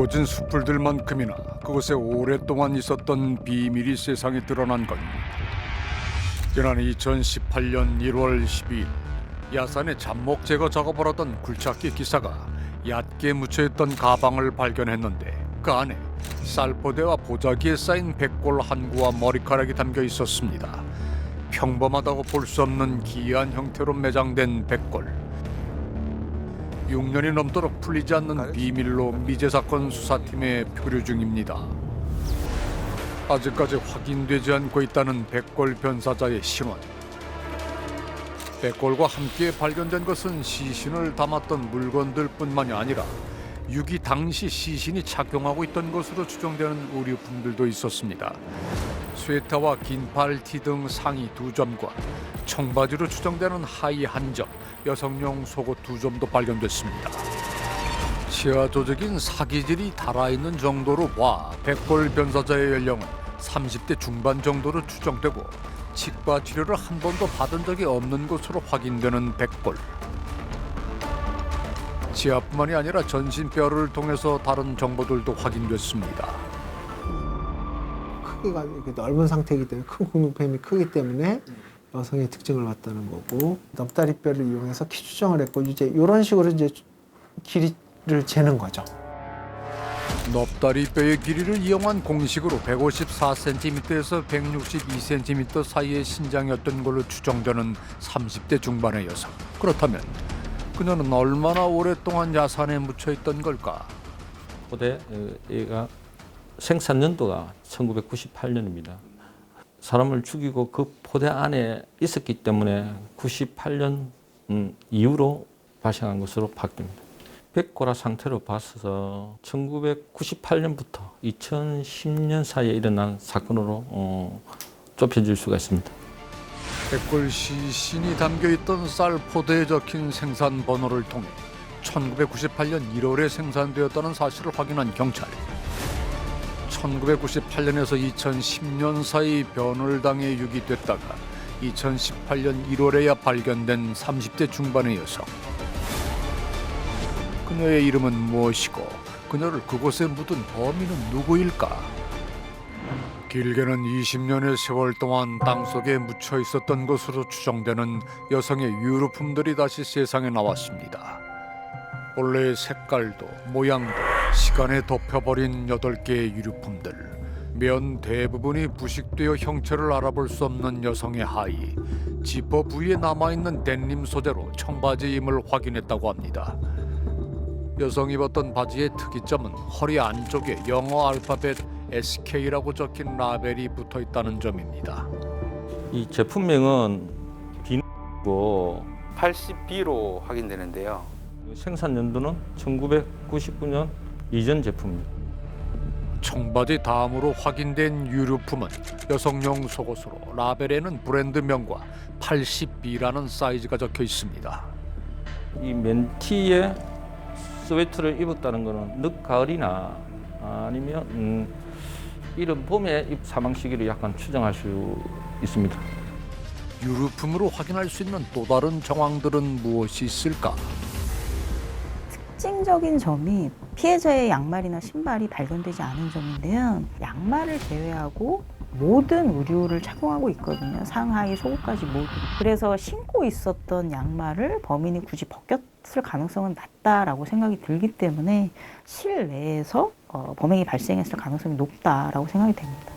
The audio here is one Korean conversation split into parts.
우거진 숲풀들만큼이나 그곳에 오랫동안 있었던 비밀이 세상에 드러난 것. 지난 2018년 1월 12일 야산에 잡목 제거 작업을 하던 굴착기 기사가 얕게 묻혀있던 가방을 발견했는데 그 안에 쌀포대와 보자기에 쌓인 백골 한 구와 머리카락이 담겨 있었습니다. 평범하다고 볼 수 없는 기이한 형태로 매장된 백골. 6년이 넘도록 풀리지 않는 비밀로 미제 사건 수사팀에 표류 중입니다. 아직까지 확인되지 않고 있다는 백골 변사자의 신원. 백골과 함께 발견된 것은 시신을 담았던 물건들뿐만이 아니라 유기 당시 시신이 착용하고 있던 것으로 추정되는 의류품들도 있었습니다. 스웨터와 긴팔 티 등 상의 2점과 청바지로 추정되는 하의 1점, 여성용 속옷 2점도 발견됐습니다. 치아 조직인 사기질이 달아있는 정도로 봐 백골 변사자의 연령은 30대 중반 정도로 추정되고 치과 치료를 한 번도 받은 적이 없는 것으로 확인되는 백골. 치아뿐만이 아니라 전신뼈를 통해서 다른 정보들도 확인됐습니다. 크기가 이렇게 넓은 상태이기 때문에 큰 공룡뱀이 크기 때문에 여성의 특징을 봤다는 거고, 넙다리뼈를 이용해서 키 추정을 했고 이제 이런 식으로 이제 길이를 재는 거죠. 넙다리뼈의 길이를 이용한 공식으로 154cm에서 162cm 사이의 신장이었던 걸로 추정되는 30대 중반의 여성. 그렇다면 그녀는 얼마나 오랫동안 야산에 묻혀있던 걸까? 포대가 생산 연도가 1998년입니다. 사람을 죽이고 그 포대 안에 있었기 때문에 98년 이후로 발생한 것으로 바뀝니다. 백골화 상태로 봐서 1998년부터 2010년 사이에 일어난 사건으로 좁혀질 수가 있습니다. 백골 시신이 담겨있던 쌀 포대에 적힌 생산 번호를 통해 1998년 1월에 생산되었다는 사실을 확인한 경찰. 1998년에서 2010년 사이 변을 당해 유기됐다가 2018년 1월에야 발견된 30대 중반의 여성. 그녀의 이름은 무엇이고 그녀를 그곳에 묻은 범인은 누구일까? 길게는 20년의 세월 동안 땅속에 묻혀 있었던 것으로 추정되는 여성의 유류품들이 다시 세상에 나왔습니다. 본래의 색깔도 모양도 시간에 덮여버린 8개의 유류품들. 면 대부분이 부식되어 형체를 알아볼 수 없는 여성의 하의, 지퍼 부위에 남아있는 데님 소재로 청바지임을 확인했다고 합니다. 여성이 입었던 바지의 특이점은 허리 안쪽에 영어 알파벳 SK라고 적힌 라벨이 붙어있다는 점입니다. 이 제품명은 비고 80B로 확인되는데요. 생산 연도는 1999년 이전 제품입니다. 청바지 다음으로 확인된 유류품은 여성용 속옷으로 라벨에는 브랜드명과 80B라는 사이즈가 적혀 있습니다. 이 맨티에 스웨터를 입었다는 것은 늦 가을이나 아니면 이른 봄에 사망 시기를 약간 추정할 수 있습니다. 유류품으로 확인할 수 있는 또 다른 정황들은 무엇이 있을까? 특징적인 점이 피해자의 양말이나 신발이 발견되지 않은 점인데요. 양말을 제외하고 모든 의류를 착용하고 있거든요. 상하의 속옷까지 모두. 그래서 신고 있었던 양말을 범인이 굳이 벗겼을 가능성은 낮다라고 생각이 들기 때문에 실내에서 범행이 발생했을 가능성이 높다라고 생각이 됩니다.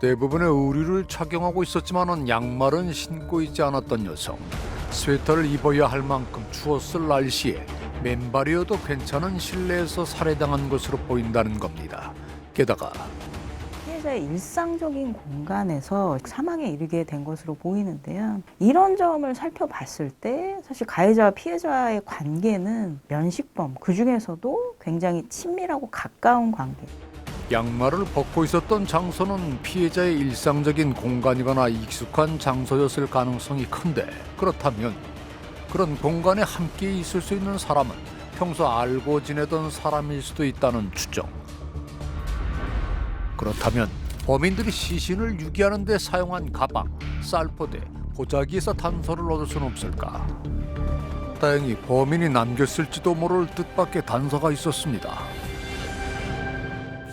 대부분의 의류를 착용하고 있었지만은 양말은 신고 있지 않았던 여성. 스웨터를 입어야 할 만큼 추웠을 날씨에 맨발이어도 괜찮은 실내에서 살해당한 것으로 보인다는 겁니다. 게다가 피해자의 일상적인 공간에서 사망에 이르게 된 것으로 보이는데요. 이런 점을 살펴봤을 때 사실 가해자와 피해자의 관계는 면식범, 그중에서도 굉장히 친밀하고 가까운 관계. 양말을 벗고 있었던 장소는 피해자의 일상적인 공간이거나 익숙한 장소였을 가능성이 큰데, 그렇다면 그런 공간에 함께 있을 수 있는 사람은 평소 알고 지내던 사람일 수도 있다는 추정. 그렇다면 범인들이 시신을 유기하는 데 사용한 가방, 쌀포대, 보자기에서 단서를 얻을 수는 없을까? 다행히 범인이 남겼을지도 모를 뜻밖의 단서가 있었습니다.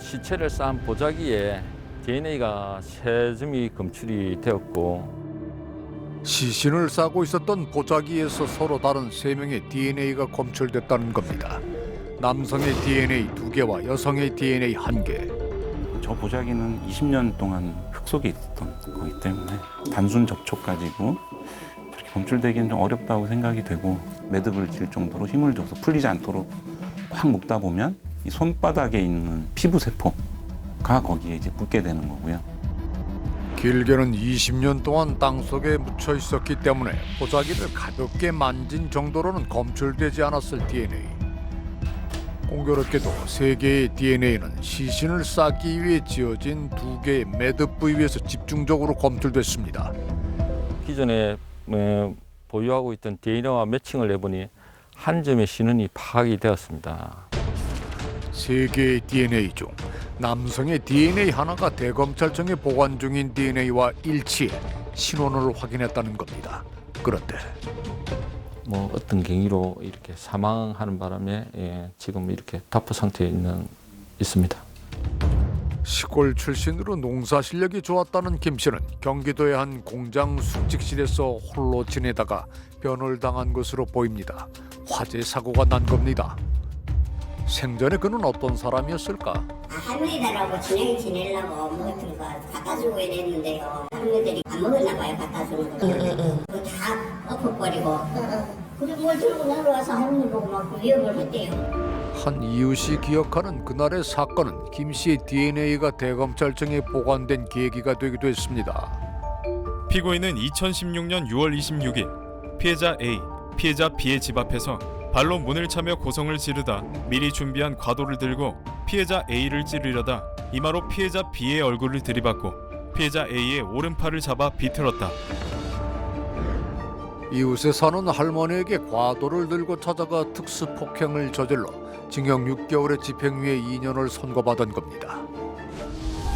시체를 쌓은 보자기에 DNA가 세 점이 검출이 되었고 시신을 싸고 있었던 보자기에서 서로 다른 3명의 DNA가 검출됐다는 겁니다. 남성의 DNA 2개와 여성의 DNA 1개. 저 보자기는 20년 동안 흙 속에 있었던 거기 때문에 단순 접촉 가지고 그렇게 검출되기는 좀 어렵다고 생각이 되고 매듭을 질 정도로 힘을 줘서 풀리지 않도록 꽉 묶다 보면 이 손바닥에 있는 피부 세포가 거기에 이제 붙게 되는 거고요. 길게는 20년 동안 땅속에 묻혀 있었기 때문에 보자기를 가볍게 만진 정도로는 검출되지 않았을 DNA. 공교롭게도 3개의 DNA는 시신을 싸기 위해 지어진 2개의 매듭 부위에서 집중적으로 검출됐습니다. 기존에 보유하고 있던 DNA와 매칭을 해보니 한 점의 신원이 파악이 되었습니다. 3개의 DNA 중 남성의 DNA 하나가 대검찰청에 보관 중인 DNA와 일치해 신원을 확인했다는 겁니다. 그런데 뭐 어떤 경위로 이렇게 사망하는 바람에 지금 이렇게 답보 상태에 있습니다. 시골 출신으로 농사 실력이 좋았다는 김 씨는 경기도의 한 공장 숙직실에서 홀로 지내다가 변을 당한 것으로 보입니다. 화재 사고가 난 겁니다. 생전에 그는 어떤 사람이었을까? 할머니들하고 저녁에 지내려고 뭐 같은 거 갖다 주고 이랬는데요. 할머니들이 안 먹었나 봐요, 갖다 주는 거. 그거 다 엎어버리고. 그리고 뭘 들고 내려와서 할머니 보고 막 위협을 했대요. 한 이웃이 기억하는 그날의 사건은 김 씨의 DNA가 대검찰청에 보관된 계기가 되기도 했습니다. 피고인은 2016년 6월 26일 피해자 A, 피해자 B의 집 앞에서 발로 문을 차며 고성을 지르다 미리 준비한 과도를 들고 피해자 A를 찌르려다 이마로 피해자 B의 얼굴을 들이받고 피해자 A의 오른팔을 잡아 비틀었다. 이웃에 사는 할머니에게 과도를 들고 찾아가 특수폭행을 저질러 징역 6개월의 집행유예 2년을 선고받은 겁니다.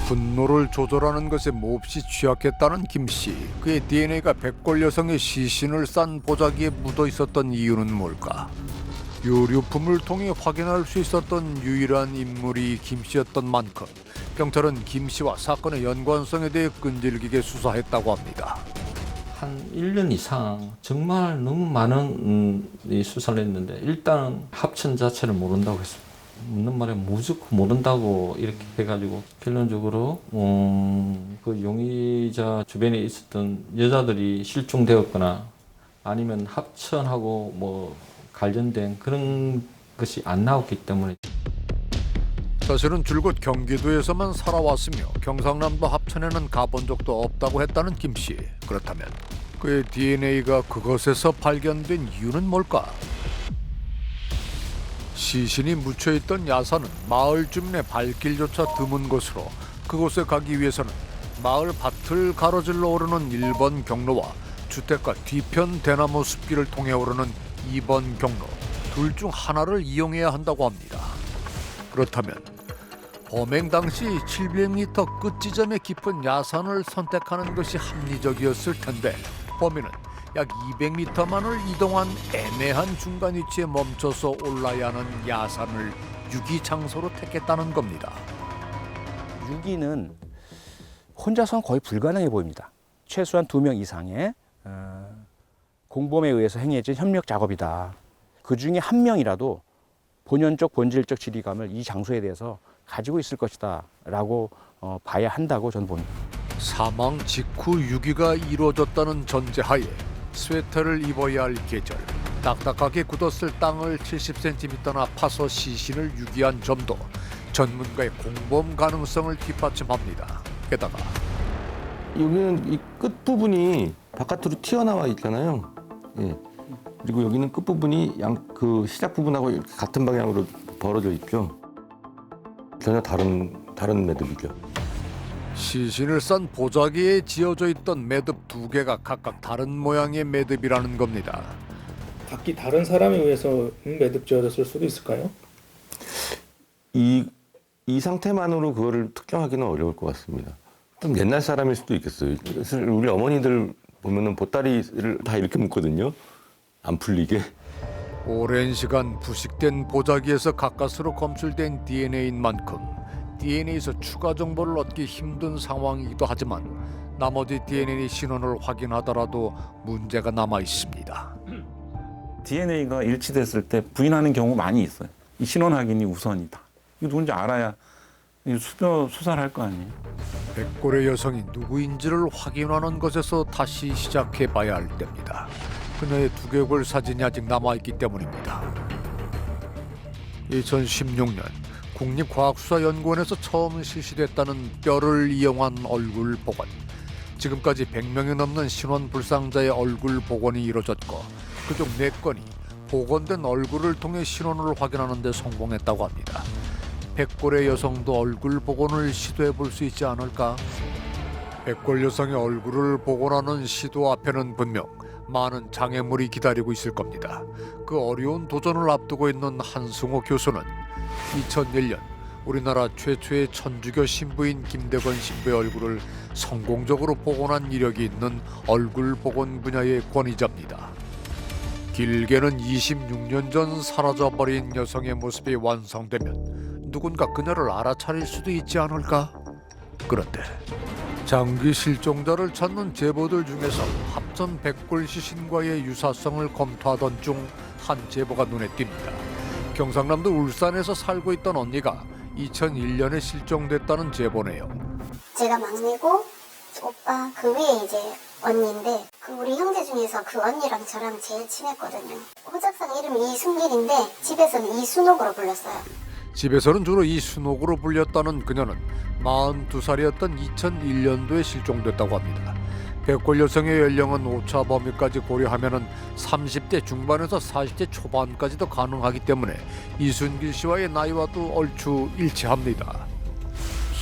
분노를 조절하는 것에 몹시 취약했다는 김 씨. 그의 DNA가 백골 여성의 시신을 싼 보자기에 묻어 있었던 이유는 뭘까? 유류품을 통해 확인할 수 있었던 유일한 인물이 김 씨였던 만큼 경찰은 김 씨와 사건의 연관성에 대해 끈질기게 수사했다고 합니다. 한 1년 이상 정말 너무 많은 이 수사를 했는데 일단은 합천 자체를 모른다고 했습니다. 묻는 말에 무조건 모른다고 이렇게 해가지고 결론적으로 그 용의자 주변에 있었던 여자들이 실종되었거나 아니면 합천하고 뭐 관련된 그런 것이 안 나왔기 때문에 사실은 줄곧 경기도에서만 살아왔으며 경상남도 합천에는 가본 적도 없다고 했다는 김 씨. 그렇다면 그의 DNA가 그것에서 발견된 이유는 뭘까? 시신이 묻혀있던 야산은 마을 주민의 발길조차 드문 곳으로 그곳에 가기 위해서는 마을 밭을 가로질러 오르는 1번 경로와 주택가 뒤편 대나무 숲길을 통해 오르는 2번 경로 둘 중 하나를 이용해야 한다고 합니다. 그렇다면 범행 당시 700m 끝 지점에 깊은 야산을 선택하는 것이 합리적이었을 텐데 범인은 약 200m만을 이동한 애매한 중간 위치에 멈춰서 올라야 하는 야산을 유기 장소로 택했다는 겁니다. 유기는 혼자서는 거의 불가능해 보입니다. 최소한 2명 이상의 공범에 의해서 행해진 협력 작업이다. 그 중에 한 명이라도 본연적 본질적 지리감을 이 장소에 대해서 가지고 있을 것이다 라고 봐야 한다고 저는 봅니다. 사망 직후 유기가 이루어졌다는 전제하에 스웨터를 입어야 할 계절, 딱딱하게 굳었을 땅을 70cm나 파서 시신을 유기한 점도 전문가의 공범 가능성을 뒷받침합니다. 게다가 여기는 이 끝부분이 바깥으로 튀어나와 있잖아요. 예. 그리고 여기는 끝부분이 그 시작 부분하고 이렇게 같은 방향으로 벌어져 있죠. 전혀 다른 매듭이죠. 시신을 싼 보자기에 지어져 있던 매듭 2개가 각각 다른 모양의 매듭이라는 겁니다. 각기 다른 사람에 의해서 매듭 지어졌을 수도 있을까요? 이 상태만으로 그거를 특정하기는 어려울 것 같습니다. 좀 옛날 사람일 수도 있겠어요. 우리 어머니들 보면은 보따리를 다 이렇게 묶거든요. 안 풀리게. 오랜 시간 부식된 보자기에서 가까스로 검출된 DNA인 만큼 DNA에서 추가 정보를 얻기 힘든 상황이기도 하지만 나머지 DNA 신원을 확인하더라도 문제가 남아 있습니다. DNA가 일치됐을 때 부인하는 경우 많이 있어요. 이 신원 확인이 우선이다. 이거 누군지 알아야 수사를 할 거 아니에요. 백골의 여성이 누구인지를 확인하는 것에서 다시 시작해봐야 할 때입니다. 그녀의 두개골 사진이 아직 남아있기 때문입니다. 2016년 국립과학수사연구원에서 처음 실시됐다는 뼈를 이용한 얼굴 복원. 지금까지 100명이 넘는 신원 불상자의 얼굴 복원이 이뤄졌고 그중 4건이 복원된 얼굴을 통해 신원을 확인하는 데 성공했다고 합니다. 백골의 여성도 얼굴 복원을 시도해 볼 수 있지 않을까? 백골 여성의 얼굴을 복원하는 시도 앞에는 분명 많은 장애물이 기다리고 있을 겁니다. 그 어려운 도전을 앞두고 있는 한승호 교수는 2001년 우리나라 최초의 천주교 신부인 김대건 신부의 얼굴을 성공적으로 복원한 이력이 있는 얼굴 복원 분야의 권위자입니다. 길게는 26년 전 사라져버린 여성의 모습이 완성되면 누군가 그녀를 알아차릴 수도 있지 않을까? 그런데 장기 실종자를 찾는 제보들 중에서 합천 백골 시신과의 유사성을 검토하던 중 한 제보가 눈에 띕니다. 경상남도 울산에서 살고 있던 언니가 2001년에 실종됐다는 제보네요. 제가 막내고 오빠 그 위에 이제 언니인데 그 우리 형제 중에서 그 언니랑 저랑 제일 친했거든요. 호적상 이름이 이순길인데 집에서는 이순옥으로 불렀어요. 집에서는 주로 이순옥으로 불렸다는 그녀는 42살이었던 2001년도에 실종됐다고 합니다. 백골 여성의 연령은 오차 범위까지 고려하면 30대 중반에서 40대 초반까지도 가능하기 때문에 이순길 씨와의 나이와도 얼추 일치합니다.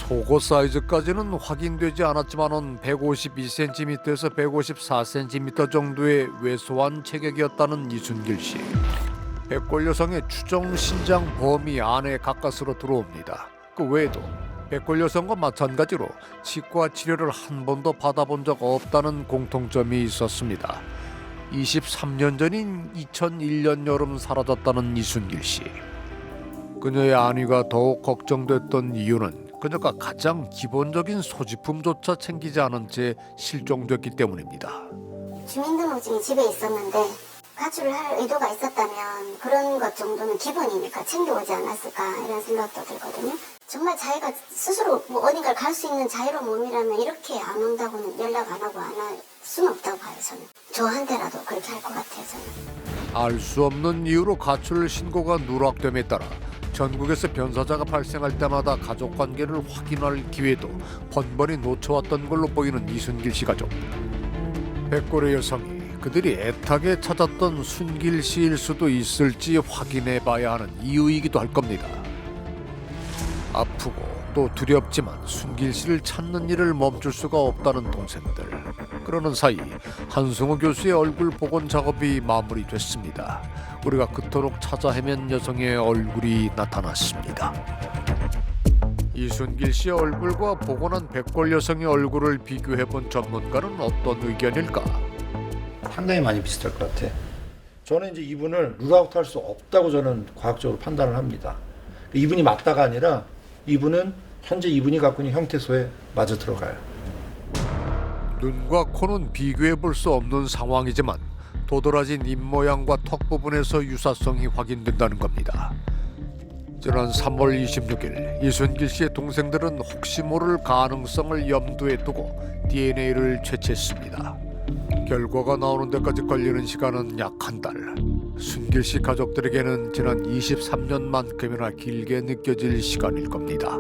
속옷 사이즈까지는 확인되지 않았지만은 152cm에서 154cm 정도의 왜소한 체격이었다는 이순길 씨. 백골 여성의 추정 신장 범위 안에 가까스로 들어옵니다. 그 외에도 백골 여성과 마찬가지로 치과 치료를 한 번도 받아본 적 없다는 공통점이 있었습니다. 23년 전인 2001년 여름 사라졌다는 이순길 씨. 그녀의 안위가 더욱 걱정됐던 이유는 그녀가 가장 기본적인 소지품조차 챙기지 않은 채 실종됐기 때문입니다. 주민등록증이 집에 있었는데 가출을 할 의도가 있었다면 그런 것 정도는 기본이니까 챙겨오지 않았을까 이런 생각도 들거든요. 정말 자기가 스스로 어딘가를 갈 수 있는 자유로운 몸이라면 이렇게 안 온다고는 연락 안 하고 안 할 수는 없다고 봐요. 저는 저한테라도 그렇게 할 것 같아요. 저는. 알 수 없는 이유로 가출 신고가 누락됨에 따라 전국에서 변사자가 발생할 때마다 가족관계를 확인할 기회도 번번이 놓쳐왔던 걸로 보이는 이순길 씨 가족. 백골의 여성이 그들이 애타게 찾았던 순길 씨일 수도 있을지 확인해 봐야 하는 이유이기도 할 겁니다. 아프고 또 두렵지만 순길 씨를 찾는 일을 멈출 수가 없다는 동생들. 그러는 사이 한승호 교수의 얼굴 복원 작업이 마무리됐습니다. 우리가 그토록 찾아 헤맨 여성의 얼굴이 나타났습니다. 이순길 씨의 얼굴과 복원한 백골 여성의 얼굴을 비교해본 전문가는 어떤 의견일까? 상당히 많이 비슷할 것 같아. 저는 이제 이분을 룰아웃 할 수 없다고 저는 과학적으로 판단을 합니다. 이분이 맞다가 아니라 이분은 현재 이분이 갖고 있는 형태소에 맞아 들어가요. 눈과 코는 비교해 볼 수 없는 상황이지만 도드라진 입모양과 턱 부분에서 유사성이 확인된다는 겁니다. 지난 3월 26일 이순길 씨의 동생들은 혹시 모를 가능성을 염두에 두고 DNA를 채취했습니다. 결과가 나오는 데까지 걸리는 시간은 약 한 달. 순길 씨 가족들에게는 지난 23년만큼이나 길게 느껴질 시간일 겁니다.